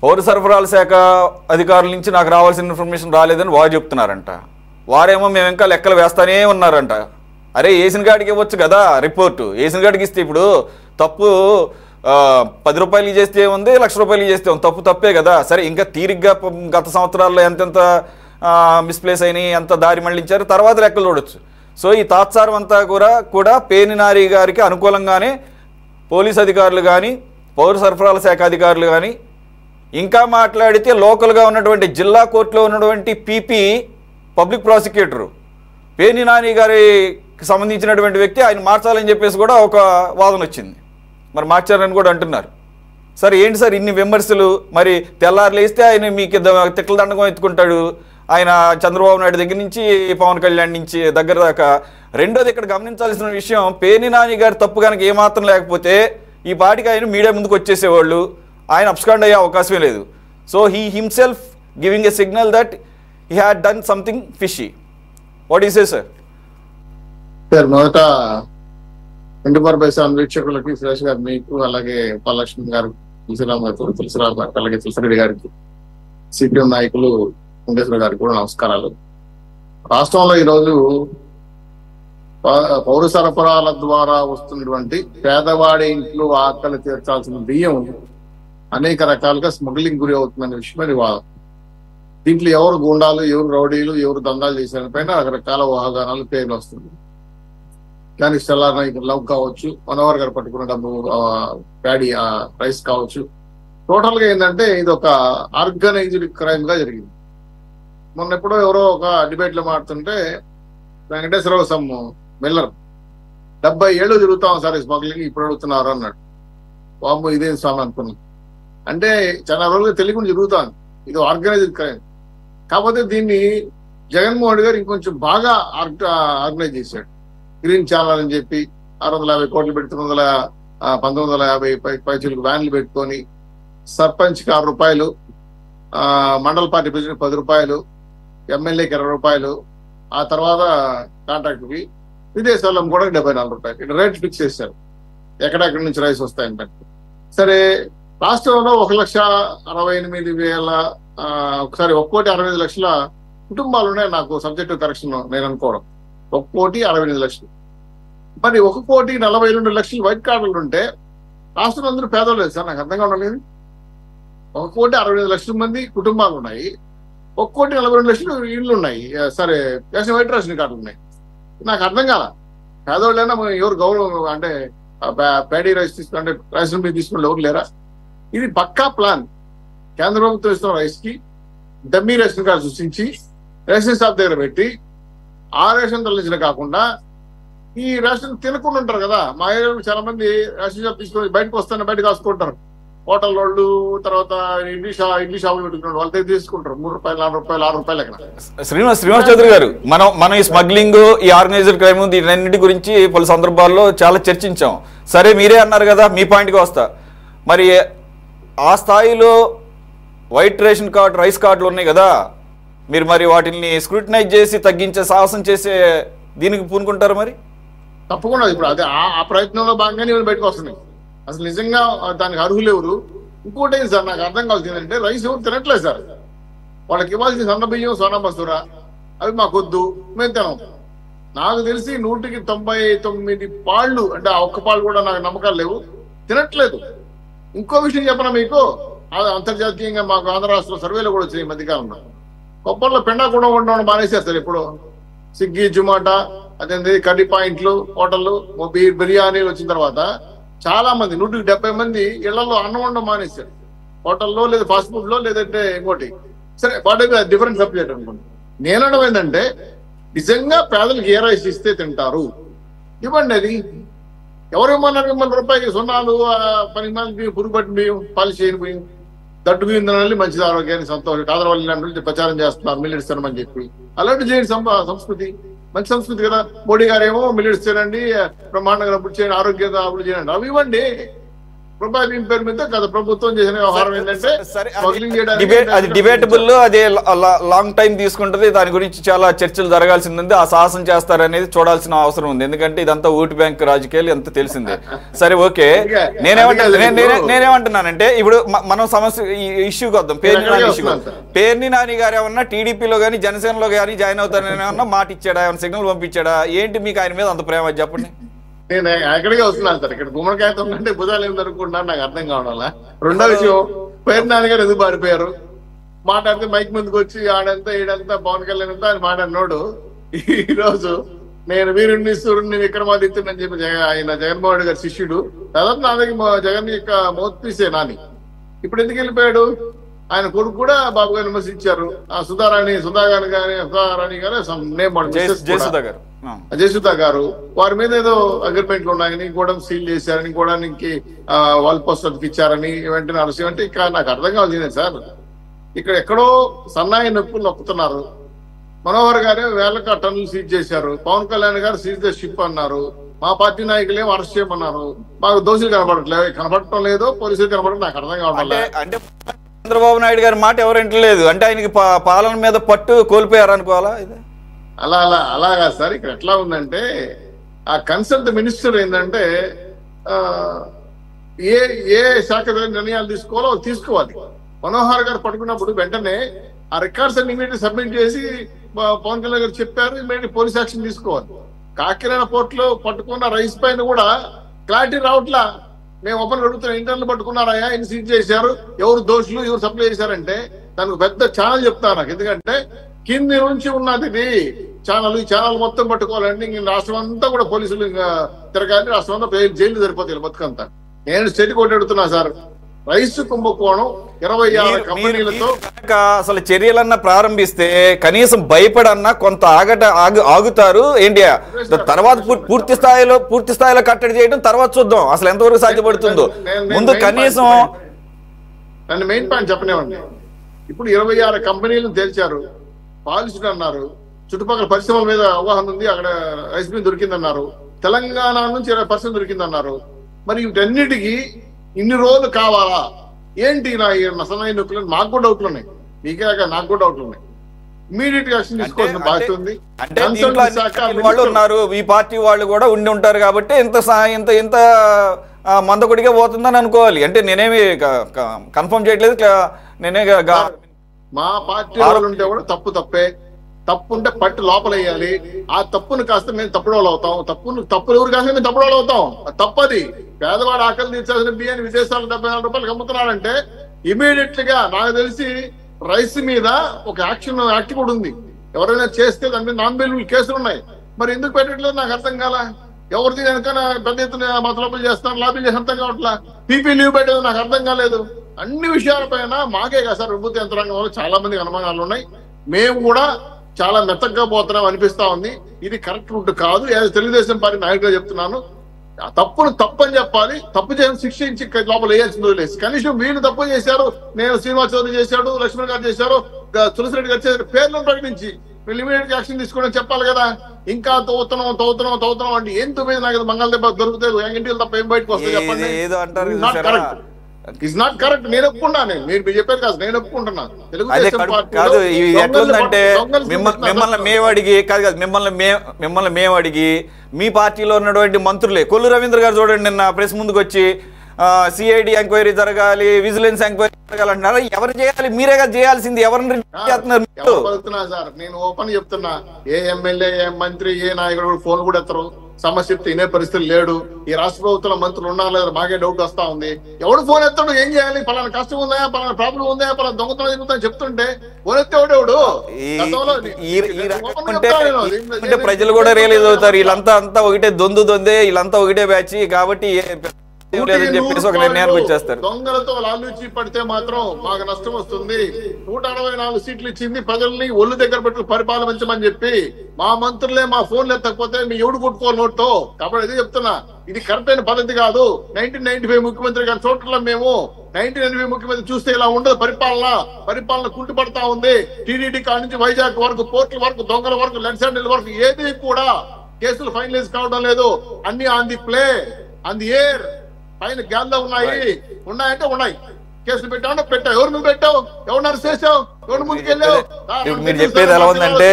పౌర సరఫరాల శాఖ అధికారుల నుంచి నాకు రావాల్సిన ఇన్ఫర్మేషన్ రాలేదని వారు చెప్తున్నారంట. వారేమో మేము ఇంకా లెక్కలు వేస్తానే ఉన్నారంట. అరే ఏసిన గాడికి ఇవ్వచ్చు కదా రిపోర్టు. ఏసిన గాడికి ఇస్తే ఇప్పుడు తప్పు 10 రూపాయలు చేస్తే ఉంది, 1,00,000 రూపాయలు చేస్తే ఉంది, తప్పు తప్పే కదా. సరే ఇంకా తీరిగ్గా గత సంవత్సరాల్లో ఎంతెంత మిస్ప్లేస్ అయినాయి, ఎంత దారి మళ్ళించారు, తర్వాత లెక్కలు చూడొచ్చు. సో ఈ తాత్సారం అంతా కూడా పేర్ని నాని గారికి అనుకూలంగానే పోలీస్ అధికారులు కానీ పౌర సరఫరాల శాఖ అధికారులు కానీ, ఇంకా మాట్లాడితే లోకల్గా ఉన్నటువంటి జిల్లా కోర్టులో ఉన్నటువంటి PP public prosecutor Perni Nani గారికి సంబంధించినటువంటి వ్యక్తి ఆయన మార్చాలని చెప్పేసి కూడా ఒక వాదన వచ్చింది. మరి మార్చారని కూడా అంటున్నారు. సరే ఏంటి సార్ ఇన్ని విమర్శలు? మరి తెల్లారులు వేస్తే ఆయన మీకు తిట్ల దండకం ఎత్తుకుంటాడు. ఆయన చంద్రబాబు నాయుడు దగ్గర నుంచి పవన్ కళ్యాణ్ నుంచి దగ్గర దాకా. రెండోది ఇక్కడ గమనించాల్సిన విషయం, పేర్ని నాని గారి తప్పు కనుక ఏమాత్రం లేకపోతే ఈ పాటికి ఆయన మీడియా ముందుకు వచ్చేసేవాళ్ళు. ఆయన అబ్స్కాండ్ అయ్యే అవకాశమే లేదు. So he himself giving a signal that he had done something fishy. What is a sir? Sir మొదట 24/7 వీక్షకులకి, సురేష్ గారు మీకు, అలాగే ఉపాలక్ష్మి గారు, తులసిరామ్ గారు, అలాగే తులసిరెడ్డి గారికి, సిపిఎం నాయకులు వెంకటేశ్వర గారికి కూడా నమస్కారాలు. రాష్ట్రంలో ఈరోజు పౌర సరఫరాల ద్వారా వస్తున్నటువంటి పేదవాడి ఇంట్లో ఆకలి తీర్చాల్సిన బియ్యం అనేక రకాలుగా స్మగ్లింగ్ గురి అవుతుందనే విషయమే వాదం. దీంట్లో ఎవరు గుండాలు, ఎవరు రౌడీలు, ఎవరు దందాలు చేసిన పైన రకరకాల ఊహాగానాలు పేర్లు వస్తుంది. కానీ స్టెల్లార్ లవ్ కావచ్చు, మనోహర్ గారు పట్టుకున్న డబ్బు ప్యాడీ రైస్ కావచ్చు, టోటల్ గా ఏంటంటే ఇది ఒక ఆర్గనైజ్డ్ క్రైమ్ గా జరిగింది. మొన్న ఎప్పుడో ఎవరో ఒక డిబేట్ లో మాడుతుంటే వెంకటేశ్వరరావు సమ్ మిల్లర్ 70 ఏళ్ళు తిరుగుతాం సార్ స్మగ్లింగ్, ఇప్పుడు అడుగుతున్నారు అన్నాడు. బాబు ఇదేం స్వామి అనుకున్నాం. అంటే చాలా రోజులుగా తెలియకుండా జరుగుతాను. ఇది ఆర్గనైజ్డ్ క్రైమ్. కాకపోతే దీన్ని జగన్మోహన్ రెడ్డి గారు ఇంకొంచెం బాగా ఆర్గనైజ్ చేశాడు. గ్రీన్ ఛానల్ అని చెప్పి 650 కోట్లు పెట్టి 1950 పైచీలకు వ్యాన్లు పెట్టుకొని సర్పంచ్కి 6 రూపాయలు, మండల పార్టీ ప్రెసిడెంట్ 10 రూపాయలు, ఎమ్మెల్యేకి 20 రూపాయలు, ఆ తర్వాత కాంట్రాక్ట్కి విదేశాల్లో కూడా 74 రూపాయలు ఇక్కడ రేట్ ఫిక్స్ చేశారు. ఎక్కడెక్కడి నుంచి రైస్ వస్తాయని బట్టి. సరే రాష్ట్రంలో 1,68,000 ఒకసారి 1,65,00,000 కుటుంబాలు ఉన్నాయి. నాకు సబ్జెక్టివ్ కరెక్షన్ నేను అనుకోవడం 1,68,00,000. మరి 1,42,00,000 వైట్ కార్డులు ఉంటే రాష్ట్రంలో అందరూ పేదోళ్ళు లేదు సార్. నాకు అర్థంగా ఉండలేదు. 1,62,00,000 మంది కుటుంబాలు ఉన్నాయి, 1,42,00,000 ఇళ్ళు ఉన్నాయి, సరే వైట్ రేషన్ కార్డులు ఉన్నాయి. నాకు అర్థం కాల. పేదోళ్ళైనా ఎవరు గౌరవం అంటే ప్యాడీ రైస్ తీసుకుంటే రేషన్ మీద తీసుకుని ఎవరు లేరా? ఇది పక్కా ప్లాన్. కేంద్ర ప్రభుత్వం ఇస్తున్న రైస్ కి డమ్మీ రేషన్ కార్డు సృష్టించి రేషన్ షాప్ దగ్గర పెట్టి ఆ రేషన్ తరలించిన కాకుండా ఈ రేషన్ తినకుండా ఉంటారు కదా. మా ఏరియాలో చాలా మంది రేషన్ షాప్ తీసుకొని బయటకు వస్తానే బయట కాసుకుంటారు. హోటల్ వాళ్ళు, తర్వాత ఇడ్లీ షాపులు పెట్టుకున్నారు, వాళ్ళ దగ్గర తీసుకుంటారు 3 రూపాయలు, 4 రూపాయలు, 6 రూపాయలు ఎక్కడ. శ్రీనివాస్ చౌదరి గారు, మనం ఈ స్మగ్లింగ్, ఈ ఆర్గనైజ్డ్ క్రైమ్, దీనన్నిటి గురించి పలు సందర్భాల్లో చాలా చర్చించాం. సరే మీరే అన్నారు కదా, మీ పాయింట్కి వస్తా. మరి ఆ స్థాయిలో వైట్ రేషన్ కార్డు, రైస్ కార్డులు ఉన్నాయి కదా, మీరు మరి వాటిని స్క్రూటినైజ్ చేసి తగ్గించే సాహసం చేసే దీనికి పూనుకుంటారు మరి? తప్పకుండా. ఇప్పుడు అదే ఆ ప్రయత్నంలో భాగంగానే ఇవన్నీ బయటకు వస్తున్నాయి. అసలు నిజంగా దానికి అర్హులు ఎవరు? ఇంకోటి ఏంటి సార్ నాకు అర్థం కావాల్సింది ఏంటంటే రైస్ ఎవరు తినట్లేదు సార్. వాళ్ళకి ఇవ్వాల్సిన సన్న బియ్యం, సోనా మసూరా అవి మాకొద్దు, మేము తినం. నాకు తెలిసి 199 పాళ్ళు, అంటే ఆ ఒక్క పాళ్ళు కూడా నాకు నమ్మకాలు లేవు, తినట్లేదు. ఇంకో విషయం చెప్పనా మీకు, అంతర్జాతీయంగా మాకు ఆంధ్ర రాష్ట్రంలో సర్వేలో కూడా వచ్చినాయి ఈ మధ్యకాలంలో. కొప్పల్లో పెండా కూడా ఉండడం మానేసేస్తారు. ఇప్పుడు స్విగ్గీ, జొమాటో, అదే కర్రీ పాయింట్లు, హోటళ్ళు, బిర్యానీలు వచ్చిన తర్వాత చాలా మంది 170 మంది ఇళ్లలో అన్నం వండడం మానేశారు. హోటల్లో లేదా ఫాస్ట్ ఫుడ్ లో, లేదంటే ఇంకోటి. సరే వాటి డిఫరెంట్ సబ్జెక్ట్ అనుకోండి. నేనడం ఏంటంటే నిజంగా పేదలకు ఏ రైస్ ఇస్తే తింటారు ఇవ్వండి. అది ఎవరు ఇవ్వమన్నారు? మిమ్మల్ని రూపాయలు సున్నాలు, 10 మంది బియ్యం, పురుగుపట్టిన బియ్యం, పాలు చేయని బియ్యం, దట్టు బియ్యం తినాలి, మంచిది ఆరోగ్యానికి, సంతోషం. కాదరవల్లి లాంటి ప్రచారం చేస్తున్నారు మిల్లెట్స్ తినమని చెప్పి. అలాంటి చేయండి. సంస్కృతి మంచి సంస్కృతి కదా. మోడీ గారేమో మిల్లెట్స్ తినండి, బ్రహ్మాండంగా అప్పుడు చేయండి, ఆరోగ్యంగా అప్పుడు చేయండి, అవి ఇవ్వండి. కృపా భీమ్ పేరు మీద గత ప్రభుత్వం చేసిన వ్యవహారం ఏంటంటే స్మగ్లింగ్ అది డిబేటబుల్, అది లాంగ్ టైం తీసుకుంటది. దాని గురించి చాలా చర్చలు జరగాల్సింది ఉంది. ఆ సాహసం చేస్తారనేది చూడాల్సిన అవసరం ఉంది. ఎందుకంటే ఇదంతా ఓటు బ్యాంక్ రాజకీయాలు ఎంత తెలిసిందే. సరే, ఓకే. నేనేమంటున్నానంటే ఇప్పుడు మనం సమస్య ఇష్యూకి వద్దాం. పేర్ని నాని గారు ఏమన్నా టీడీపీలో కానీ జనసేనలో కానీ జాయిన్ అవుతారని ఏమన్నా మాట ఇచ్చాడా, ఏమన్నా సిగ్నల్ పంపించాడా? ఏంటి మీకు ఆయన మీద అంత ప్రేమ చెప్పండి. నేను ఎక్కడికే వస్తున్నాను సార్. ఇక్కడ గుమ్మడికాయతో ఉందంటే భుజాలు ఏం జరుపుకుంటున్నారు నాకు అర్థం కావడం. రెండో విషయం, పేరు నాన్నగారు ఎందుకు పారిపోయారు? మాట్లాడితే మైక్ ముందుకు వచ్చి ఆడంతా ఈడంతా పవన్ కళ్యాణ్ అంతా ఆయన మాట్లాడినోడు ఈ రోజు నేను వీరుణ్ణి సూర్యుడిని విక్రమాదిత్యుని అని చెప్పి ఆయన జగన్మోహన్ రెడ్డి గారి శిష్యుడు. దాదాపు నా దగ్గర జగన్ యొక్క మౌత్పీసే నాని. ఇప్పుడు ఎందుకు వెళ్ళిపోయాడు? ఆయన కొడుకు కూడా బాబు గారు విమర్శించారు. ఆ సుధారాణి గారు జయసుధ గారు వారి మీద ఏదో అగ్రిమెంట్లు ఉన్నాయని, గోడం సీల్ చేశారని, గోడానికి వాల్ పోస్టర్ ఇచ్చారని వెంటనే అలసి అంటే ఇక నాకు అర్థం కావాల్సిందే సార్. ఇక్కడ ఎక్కడో సన్నాయి నొప్పులు నొక్కుతున్నారు. మనోహర్ గారే వేల టన్నులు సీజ్ చేశారు. పవన్ కళ్యాణ్ గారు సీజ్ ద షిప్ అన్నారు. మా పార్టీ నాయకులు ఏమో అరెస్ట్ చేయమన్నారు. మాకు దోషులు కనపడటం లేదు, పోలీసులు కనపడటం నాకు అర్థం కావడం. అంటే చంద్రబాబు నాయుడు గారి మాట ఎవరు వింటలేదు అంటే ఆయనకి పాలన మీద పట్టు కోల్పోయారు అనుకోవాలా? అలాగా సార్. ఇక్కడ ఎట్లా ఉందంటే ఆ కన్సల్ట్ మినిస్టర్ ఏంటంటే ఏ శాఖ నిర్ణయాలు తీసుకోవాలో తీసుకోవాలి. మనోహర్ గారు పట్టుకున్నప్పుడు వెంటనే ఆ రికార్డ్స్ అన్ని ఇమీడియట్ సబ్మిట్ చేసి పవన్ కళ్యాణ్ గారు చెప్పారు, ఇమీడియట్ పోలీస్ యాక్షన్ తీసుకోవాలి. కాకినాడ పోర్ట్ లో పట్టుకున్న రైస్ పైన కూడా క్లారిటీ రావట్లా. మేము ఓపెన్ అడుగుతున్న ఇంటర్నల్ పట్టుకున్నారయ్యా, ఇన్ని సీజ్ చేశారు, ఎవరు దోషులు, ఎవరు సప్లై చేశారంటే దానికి పెద్ద ఛానల్ చెప్తారు నాకు. ఎందుకంటే కింది నుంచి ఉన్నది ఇది ఛానల్. ఈ ఛానల్ మొత్తం పట్టుకోవాలంటే ఇంక రాష్ట్రం అంతా కూడా పోలీసులు ఇంకా తిరగాలి, రాష్ట్రం అంతా జైలు సరిపోతాయి బతుకంతా. నేను స్టేట్ కోర్టు అడుగుతున్నా సార్, రైస్ కుంభకోణం 26 కంపెనీలతో అసలు చర్యలన్నా ప్రారంభిస్తే కనీసం భయపడన్నా కొంత ఆగుతారు ఏంటి? తర్వాత పూర్తి స్థాయిలో కట్టడి చేయడం తర్వాత చూద్దాం అసలు ఎంతవరకు సాధ్యపడుతుందో. ముందు కనీసం నన్ను మెయిన్ పాయింట్ చెప్పనివ్వండి. ఇప్పుడు 26 కంపెనీలను తేల్చారు, పాలిసుడు అన్నారు, చుట్టుపక్కల పరిశ్రమల మీద అవగాహన ఉంది, అక్కడ రైస్ మిల్ దొరికిందన్నారు, తెలంగాణ నుంచి 20% దొరికిందన్నారు. మరి వీటన్నిటికీ ఇన్ని రోజులు కావాలా ఏంటి? నా సన్నాయి నొక్కులు మాకు కూడా డౌట్లు ఉన్నాయి, మీకే నాకు కూడా డౌట్లు ఉన్నాయి. ఇమీడియట్ గా యాక్షన్ తీసుకోవాల్సిన బాధ్యత ఉంది. వాళ్ళు ఉన్నారు, ఈ పార్టీ వాళ్ళు కూడా ఉండి ఉంటారు కాబట్టి ఇంత మందకొడిగా పోతుందని అనుకోవాలి. అంటే నేనేమి కన్ఫర్మ్ చేయట్లేదు, నేనే మా పార్టీ వాళ్ళు ఉంటే కూడా తప్పే. తప్పు ఉంటే పట్టి లోపల వేయాలి. ఆ తప్పును కాస్త మేము తప్పుడోళ్ళు అవుతాం. తప్పులు ఎవరు కాస్త మేము తప్పుడోళ్ళు అవుతాం. తప్పది. పేదవాడు ఆకలి తీర్చాల్సిన బియ్యాన్ని విదేశాలు 74 రూపాయలకు అమ్ముతున్నారంటే ఇమీడియట్ గా నాకు తెలిసి రైస్ మీద ఒక యాక్ట్ కూడా ఉంది. ఎవరైనా చేస్తే దాని మీద నాన్ బెయిలబుల్ కేసులు ఉన్నాయి. మరి ఎందుకు పెట్టట్లేదు నాకు అర్థం కాల. ఎవరిది వెనకైనా పెద్ద ఎత్తున మతలబులు చేస్తాను, లాబీలు చేసి అర్థం కావట్లా. పీపీ లీవ్ పెట్టేది నాకు అర్థం కాలేదు. అన్ని విషయాలపైన మాకే కదా సార్ ప్రభుత్వ యంత్రాంగం వల్ల చాలా మందికి అనుమానాలు ఉన్నాయి. మేము కూడా చాలా మెత్తగా పోతున్నాం అనిపిస్తా ఉంది. ఇది కరెక్ట్ రూట్ కాదు. తెలుగుదేశం పార్టీ నాయకుడిగా చెప్తున్నాను, తప్పును తప్పని చెప్పాలి. తప్పు చేయడం శిక్షించి లోపల వేయాల్సింది వదిలేసి కనీసం వీళ్ళు తప్పు చేశారు, నేను శ్రీనివాస్ చౌదరి చేశాడు, లక్ష్మణ్ గారు చేశారు, తులసిరెడ్డి గారు చేశారు, పేర్లను ప్రకటించి వీళ్ళు ఇమీడియట్ యాక్షన్ తీసుకోవడం చెప్పాలి కదా. ఇంకా తవ్వుతున్నాం అంటే ఏం తొమ్మిది నాకు మంగళ దెబ్బ దొరుకుతాయి ఇంటికి తప్ప ఏం బయటకు వస్తాయి చెప్పండి. Is not correct. నేను ఒప్పుకున్నాను, మీరు చెప్పారు కాదు, నేను ఒప్పుకుంటున్నా. కాదు ఎట్లుందంటే మిమ్మల్ని మేము అడిగి మీ పార్టీలో ఉన్నటువంటి మంత్రులే కొల్లు రవీంద్ర గారు చూడండి నిన్న ప్రెస్ ముందుకు వచ్చి సిఐడి ఎంక్వైరీ జరగాలి, విజిలెన్స్ ఎంక్వైరీ జరగాలి అంటున్నారు. ఎవరు చేయాలి? మీరే కదా చేయాల్సింది. ఎవరిని చేస్తున్నారు సార్? నేను ఓపెన్ చెప్తున్నా, ఏ ఎమ్మెల్యే, ఏ మంత్రి, ఏ నాయకుడు ఫోన్ కూడా ఎత్తరు. సమస్య తినే పరిస్థితి లేడు. ఈ రాష్ట్ర ప్రభుత్వంలో మంత్రులు ఉన్నారు లేదా మాకే డౌట్ వస్తా ఉంది. ఎవడు ఫోన్ ఎత్తాడు? ఏం చేయాలి? పలానా కష్టం ఉందా, పలానా ప్రాబ్లం ఉందా, పలానా దొంగతనం జరుగుతుందని చెప్తుంటే ఫోన్ ఎత్తేవాడేవాడు. ప్రజలు కూడా రియలైజ్ అవుతారు, వీళ్ళంతా ఒకటే దొందే, వీళ్ళంతా ఒకటే బ్యాచ్ కాబట్టి చెప్పేసి ఒక నిర్ణయానికి వచ్చేస్తారు. దొంగలతో లాలూచి పడితే మాత్రం మాకు నష్టం వస్తుంది. 164 సీట్లు ఇచ్చింది ప్రజల్ని ఒళ్ళు దగ్గర పెట్టి పరిపాలించమని చెప్పి మా మంత్రులే మా ఫోన్లు ఎత్తకపోతే మీ ఎవడు కొట్టుకోవాలి నోట్తో. కాబట్టి అదే చెప్తున్నా, ఇది కరెక్ట్ అయిన పద్ధతి కాదు. 1995 ముఖ్యమంత్రి గారి చోట్ల మేము 1995 ముఖ్యమంత్రి చూస్తే ఇలా ఉండదు. పరిపాలన కుంటుపడతా ఉంది. టీడీడీ కాడి నుంచి వైజాగ్ వరకు, పోర్టుల వరకు, దొంగల వరకు, లెన్సాండిల్ వరకు ఏది కూడా కేసులు ఫైనలైజ్ కావడం లేదు. అన్ని on the play, on the air. పైన గ్యాల్లో ఉన్నాయంటే ఉన్నాయి. కేసులు పెట్టావు పెట్టావు, ఎవరు నువ్వు పెట్టావు, ఎవరు అరెస్ట్ చేసావు, ఎవరు ముందుకెళ్ళావు? ఇప్పుడు మీరు చెప్పేది ఎలా ఉందంటే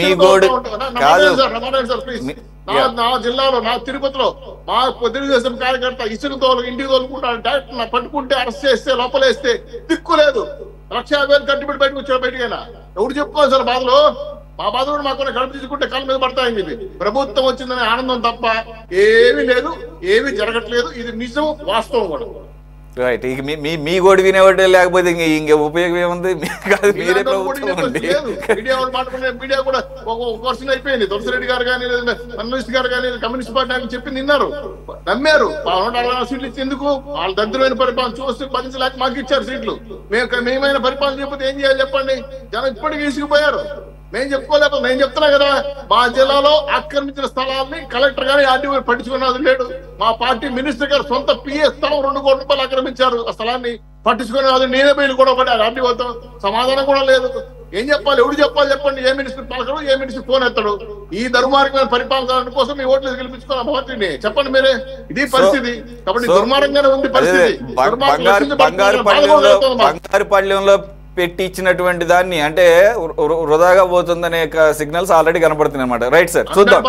మీ గోడు కాదు. నా జిల్లాలో, నా తిరుపతిలో మా తెలుగుదేశం కార్యకర్త ఇసుక తోలు ఇంటికి తోలుకుంటాను, డైరెక్ట్ నా పట్టుకుంటే అరెస్ట్ చేస్తే లోపలేస్తే దిక్కు లేదు. 1,50,000 కట్టిపెట్టి బయటకు వచ్చాడు. బయటకైనా ఎవరు చెప్పుకోవాలి సార్ బాధలు? మా బాధలు మాకు కడుపు తీసుకుంటే కళ్ళ మీద పడతాయని చెప్పి ప్రభుత్వం వచ్చిందనే ఆనందం తప్ప ఏమీ లేదు, ఏమీ జరగట్లేదు. ఇది నిజం, వాస్తవం కూడా. రైట్. ఇక మీ గోడు వినేవాడే లేకపోతే ఇంక ఉపయోగం ఏముంది? మీరే మీడియా కూడా ఒక వర్షన్ అయిపోయింది. తులసిరెడ్డి గారు కానీ, కమ్యూనిస్ట్ గారు కానీ, కమ్యూనిస్ట్ పార్టీ అని చెప్పి నిన్నారు, నమ్మారు. 160 సీట్లు ఇచ్చి ఎందుకు? వాళ్ళ దరిద్రమైన పరిపాలన చూస్తే భరించలేక మాకు ఇచ్చారు సీట్లు. మేమైన పరిపాలన చెప్పితే ఏం చేయాలి చెప్పండి? జనం ఇప్పటికీ ఇసుకుపోయారు. నేను చెప్పుకోలేక నేను చెప్తున్నా కదా, మా జిల్లాలో ఆక్రమించిన స్థలాల్ని కలెక్టర్ గానీ ఆర్డీఓ పట్టించుకున్నది లేడు. మా పార్టీ మినిస్టర్ గారు సొంత పిఏ స్థలం 2 కోట్ల రూపాయలు ఆక్రమించారు. ఆ స్థలాన్ని పట్టించుకునేది నేనే బయలు కూడా పడ్డారు. ఆర్డీఓతో సమాధానం కూడా లేదు. ఏం చెప్పాలి? ఎవడు చెప్పాలి చెప్పండి? ఏ మినిస్టర్ పలకడు, ఏ మినిస్టర్ ఫోన్ ఎత్తాడు? ఈ దుర్మార్గమైన పరిపాలన కోసం మీ ఓట్లు గెలిపించుకోవాలి పార్టీని. చెప్పండి మీరే. ఇది పరిస్థితి. కాబట్టి దుర్మార్గంగానే ఉంది పరిస్థితి. బంగారుపల్లెంలో పెట్టి ఇచ్చినటువంటి దాన్ని అంటే వృధాగా పోతుందనే సిగ్నల్స్ ఆల్రెడీ కనపడుతున్నాయి అన్నమాట. రైట్ సార్, చూద్దాం.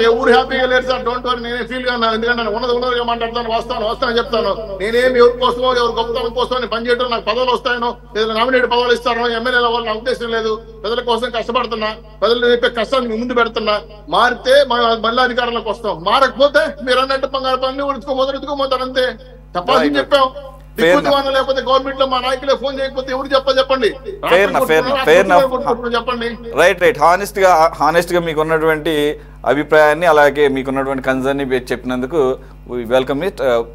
ఎవరు హ్యాపీగా లేరు సార్, డోంట్ వరీ. నేనే ఫీల్ గా ఎందుకంటే ఉన్నదిగా మాట్లాడతాను, వస్తాను చెప్తాను. నేనేమి ఎవరి కోసమో ఎవరు గొప్పతనం కోసం పనిచేయడం, నాకు పదవులు వస్తాయనో లేదా నామినేట్ పదవులు ఇస్తానో ఎమ్మెల్యేల వాళ్ళు నా ఉద్దేశం లేదు. ప్రజల కోసం కష్టపడుతున్నా, ప్రజలు చెప్పే కష్టాన్ని ముందు పెడుతున్నా. మారితే మళ్ళీ అధికారంలోకి వస్తాం, మారకపోతే మీరు అన్నట్టు బంగారు పనులు ఉడుచుకోబోతారు అంతే. చెప్పాలని చెప్పాం. లేకపోతే గవర్నమెంట్ లో మా నాయకులే ఫోన్ చేయకపోతే ఎవరు చెప్పండి. చెప్పండి. రైట్. హానెస్ట్ గా మీకు ఉన్నటువంటి అభిప్రాయాన్ని, అలాగే మీకున్నటువంటి కన్సర్న్ చెప్పినందుకు వెల్కమ్ ఇట్.